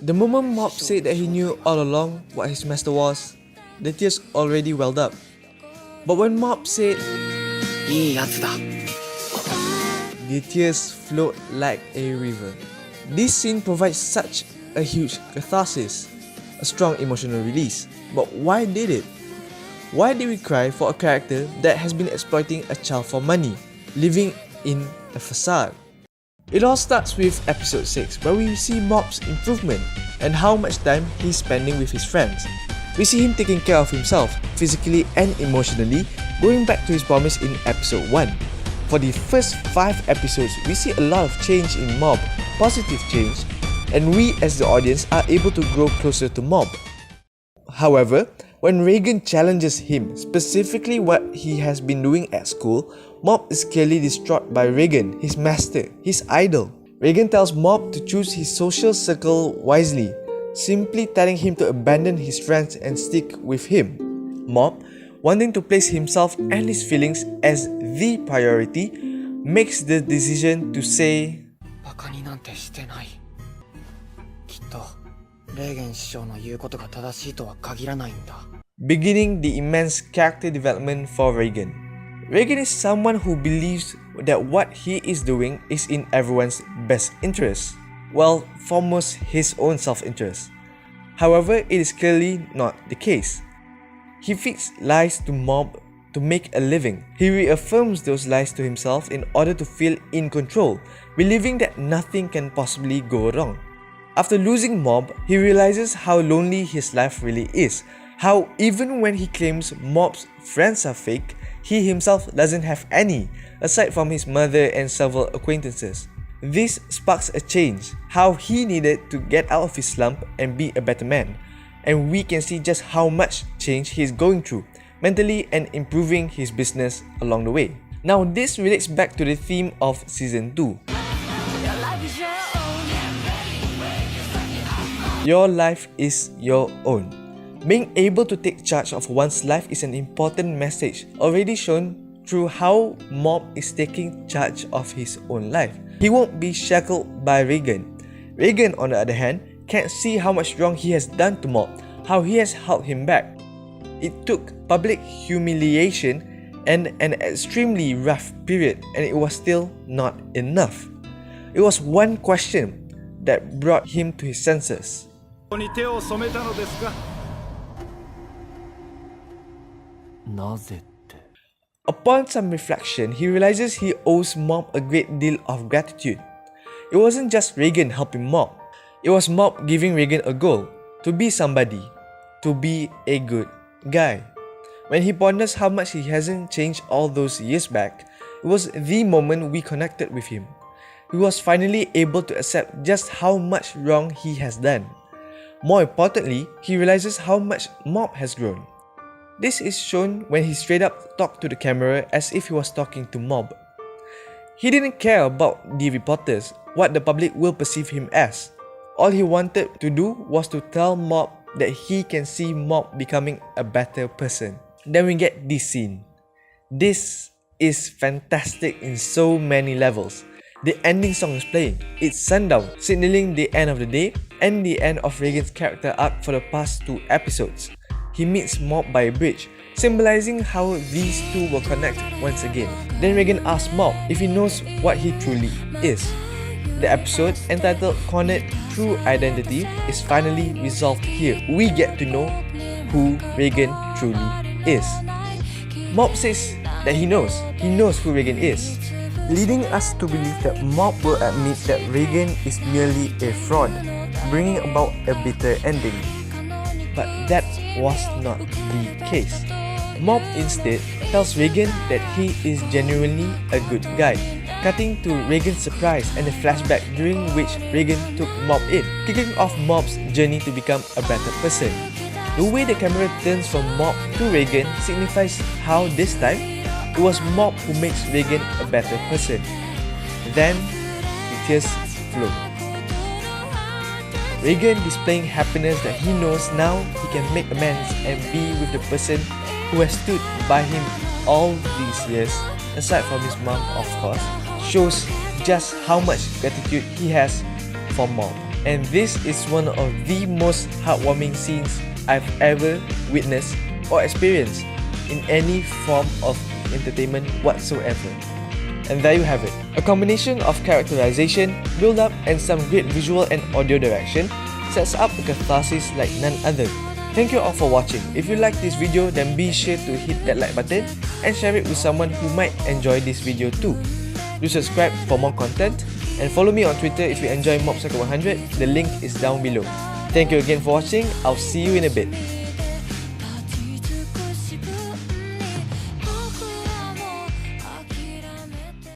The moment Mob said that he knew all along what his master was, the tears already welled up. But when Mob said, いいやつだ the tears flowed like a river. This scene provides such a huge catharsis, a strong emotional release. But why did it? Why did we cry for a character that has been exploiting a child for money, living in a facade? It all starts with episode 6, where we see Mob's improvement and how much time he's spending with his friends. We see him taking care of himself, physically and emotionally, going back to his promise in episode 1. For the first 5 episodes, we see a lot of change in Mob, positive change, and we as the audience are able to grow closer to Mob. However, when Reagan challenges him, specifically what he has been doing at school, Mob is clearly distraught by Reagan, his master, his idol. Reagan tells Mob to choose his social circle wisely, simply telling him to abandon his friends and stick with him. Mob, wanting to place himself and his feelings as the priority, makes the decision to say, バカになんてしてないきっとレーゲン師匠の言うことが正しいとは限らないんだ beginning the immense character development for Reagan. Reagan is someone who believes that what he is doing is in everyone's best interest, well, foremost his own self-interest. However, it is clearly not the case. He feeds lies to Mob to make a living. He reaffirms those lies to himself in order to feel in control, believing that nothing can possibly go wrong. After losing Mob, he realizes how lonely his life really is, how even when he claims Mob's friends are fake, he himself doesn't have any, aside from his mother and several acquaintances. This sparks a change, how he needed to get out of his slump and be a better man. And we can see just how much change he is going through, mentally and improving his business along the way. Now this relates back to the theme of Season 2. Your life is your own. Being able to take charge of one's life is an important message already shown through how Mob is taking charge of his own life. He won't be shackled by Reagan. Reagan, on the other hand, can't see how much wrong he has done to Mob, how he has held him back. It took public humiliation and an extremely rough period, and it was still not enough. It was one question that brought him to his senses. Upon some reflection, he realizes he owes Mob a great deal of gratitude. It wasn't just Reagan helping Mob. It was Mob giving Reagan a goal, to be somebody, to be a good guy. When he ponders how much he hasn't changed all those years back, it was the moment we connected with him. He was finally able to accept just how much wrong he has done. More importantly, he realizes how much Mob has grown. This is shown when he straight up talked to the camera as if he was talking to Mob. He didn't care about the reporters, what the public will perceive him as. All he wanted to do was to tell Mob that he can see Mob becoming a better person. Then we get this scene. This is fantastic in so many levels. The ending song is playing. It's sundown, signaling the end of the day and the end of Reagan's character arc for the past 2 episodes. He meets Mob by a bridge, symbolizing how these two will connect once again. Then Reagan asks Mob if he knows what he truly is. The episode, entitled Cornered True Identity, is finally resolved here. We get to know who Reagan truly is. Mob says that he knows who Reagan is, leading us to believe that Mob will admit that Reagan is merely a fraud, bringing about a bitter ending. But that was not the case. Mob instead tells Reagan that he is genuinely a good guy, cutting to Reagan's surprise and a flashback during which Reagan took Mob in, kicking off Mob's journey to become a better person. The way the camera turns from Mob to Reagan signifies how this time, it was Mob who makes Reagan a better person. Then, the tears flow. Reagan displaying happiness that he knows now he can make amends and be with the person who has stood by him all these years, aside from his mom of course, shows just how much gratitude he has for Mob. And this is one of the most heartwarming scenes I've ever witnessed or experienced in any form of entertainment whatsoever. And there you have it, a combination of characterization, build-up, and some great visual and audio direction sets up a catharsis like none other. Thank you all for watching. If you like this video, then be sure to hit that like button and share it with someone who might enjoy this video too. Do subscribe for more content and follow me on Twitter if you enjoy Mob Psycho 100. The link is down below. Thank you again for watching. I'll see you in a bit.